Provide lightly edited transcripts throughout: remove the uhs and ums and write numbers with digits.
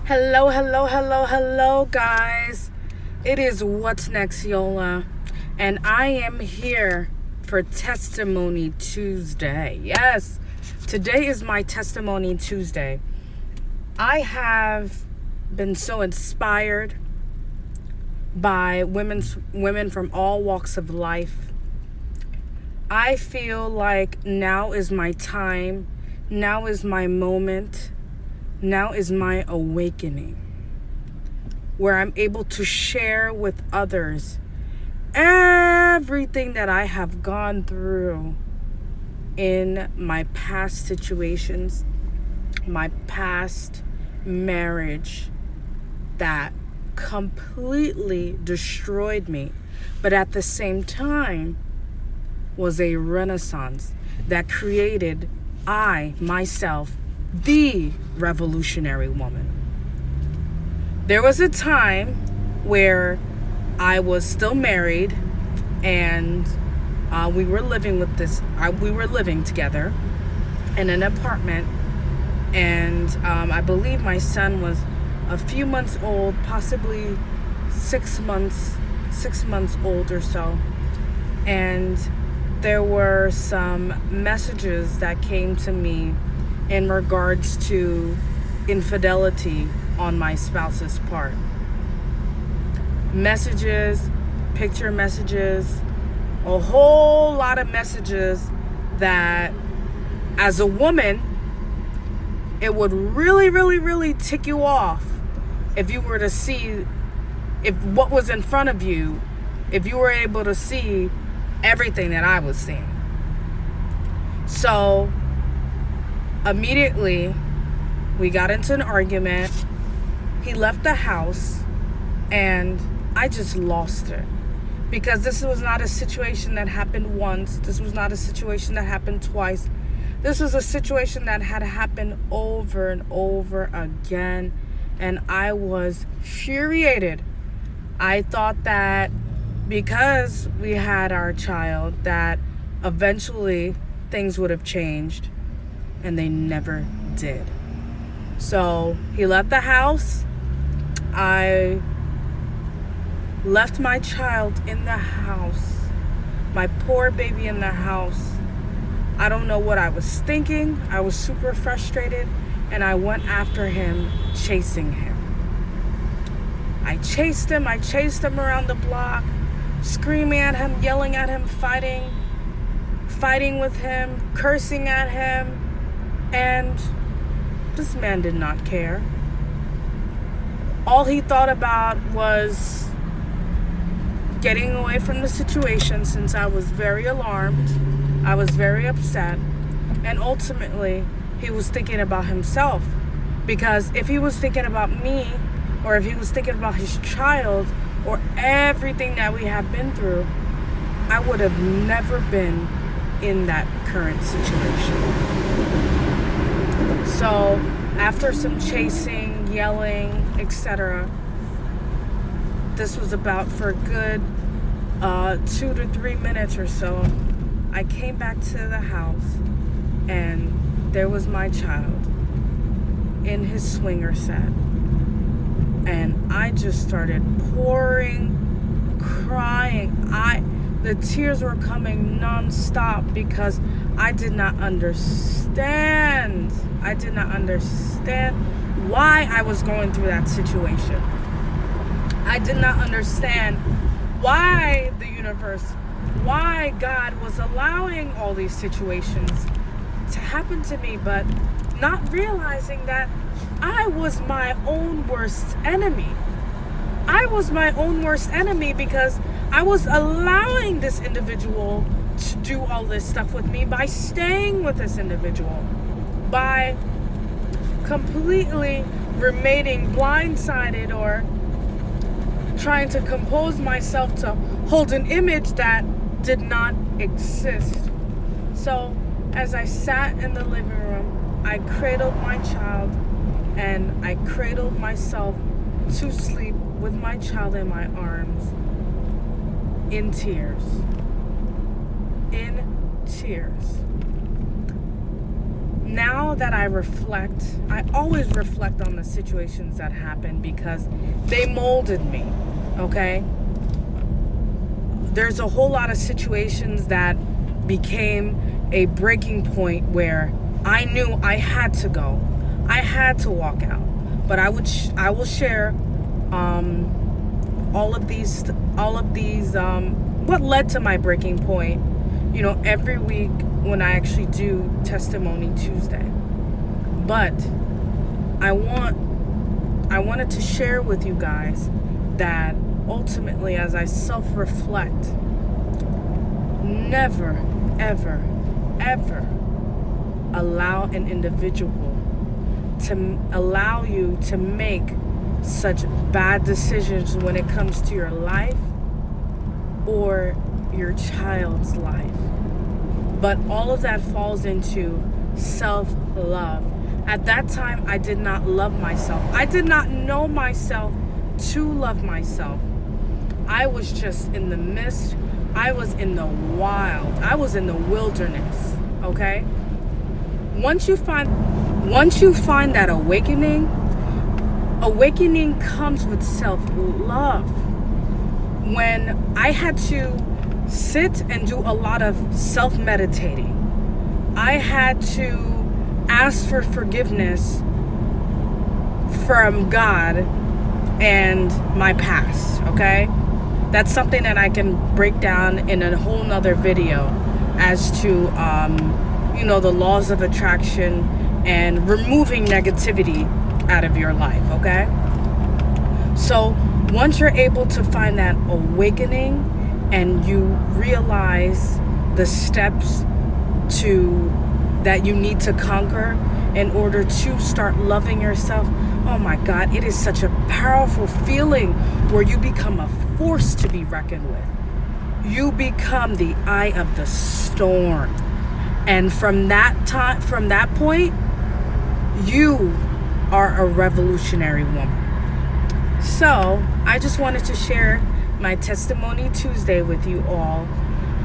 Hello, hello, hello, hello, guys. It is What's Next, Yola, and I am here for Testimony Tuesday. Yes, today is my Testimony Tuesday. I have been so inspired by women from all walks of life. I feel like now is my time, now is my moment. Now is my awakening, where I'm able to share with others everything that I have gone through in my past situations, my past marriage that completely destroyed me, but at the same time was a renaissance that created myself, the revolutionary woman. There was a time where I was still married and we were living together in an apartment, and I believe my son was a few months old, possibly 6 months old or so. And there were some messages that came to me in regards to infidelity on my spouse's part. Messages, picture messages, a whole lot of messages that, as a woman, it would really, really, really tick you off if you were to see, if what was in front of you, if you were able to see everything that I was seeing. So immediately, we got into an argument. He left the house, and I just lost it. Because this was not a situation that happened once. This was not a situation that happened twice. This was a situation that had happened over and over again. And I was infuriated. I thought that because we had our child, that eventually things would have changed. And they never did. So he left the house. I left my child in the house, my poor baby in the house. I don't know what I was thinking. I was super frustrated, and I went after him, chasing him. I chased him around the block, screaming at him, yelling at him, fighting with him, cursing at him. And this man did not care. All he thought about was getting away from the situation, since I was very alarmed. I was very upset. And ultimately, he was thinking about himself. Because if he was thinking about me, or if he was thinking about his child, or everything that we have been through, I would have never been in that current situation. So after some chasing, yelling, etc., this was about for a good 2 to 3 minutes or so, I came back to the house, and there was my child in his swinger set. And I just started pouring, crying. The tears were coming nonstop because I did not understand. I did not understand why I was going through that situation. I did not understand why the universe, why God was allowing all these situations to happen to me, but not realizing that I was my own worst enemy. I was my own worst enemy because I was allowing this individual to do all this stuff with me by staying with this individual, by completely remaining blindsided or trying to compose myself to hold an image that did not exist. So as I sat in the living room, I cradled my child, and I cradled myself to sleep with my child in my arms, in tears. now that I reflect, I always reflect on the situations that happened because they molded me, okay? There's a whole lot of situations that became a breaking point where I knew I had to go. I had to walk out. But I will share all of these what led to my breaking point, every week when I actually do Testimony Tuesday. But I wanted to share with you guys that ultimately, as I self-reflect, never, ever, ever allow an individual to allow you to make such bad decisions when it comes to your life or your child's life. But all of that falls into self-love. At that time, I did not love myself. I did not know myself to love myself. I was just in the mist. I was in the wild. I was in the wilderness, okay? Once you find that awakening comes with self-love. When I had to sit and do a lot of self-meditating, I had to ask for forgiveness from God and my past, okay? That's something that I can break down in a whole nother video as to, the laws of attraction and removing negativity out of your life, okay? So once you're able to find that awakening and you realize the steps that you need to conquer in order to start loving yourself, oh my God, it is such a powerful feeling where you become a force to be reckoned with. You become the eye of the storm. And from that point, you are a revolutionary woman. So I just wanted to share my Testimony Tuesday with you all.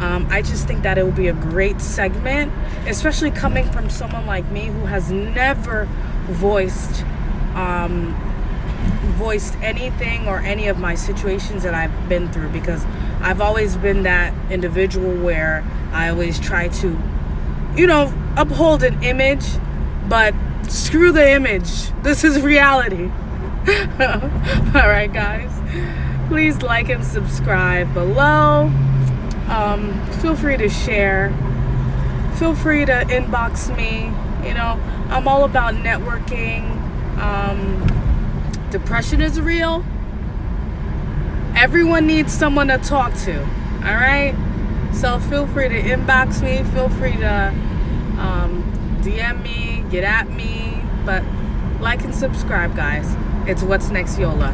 I just think that it will be a great segment, especially coming from someone like me who has never voiced anything or any of my situations that I've been through, because I've always been that individual where I always try to, uphold an image, but screw the image. This is reality. All right, guys. Please like and subscribe below. Feel free to share. Feel free to inbox me. I'm all about networking. Depression is real. Everyone needs someone to talk to. All right? So feel free to inbox me. Feel free to DM me, get at me. But like and subscribe, guys. It's What's Next Yola.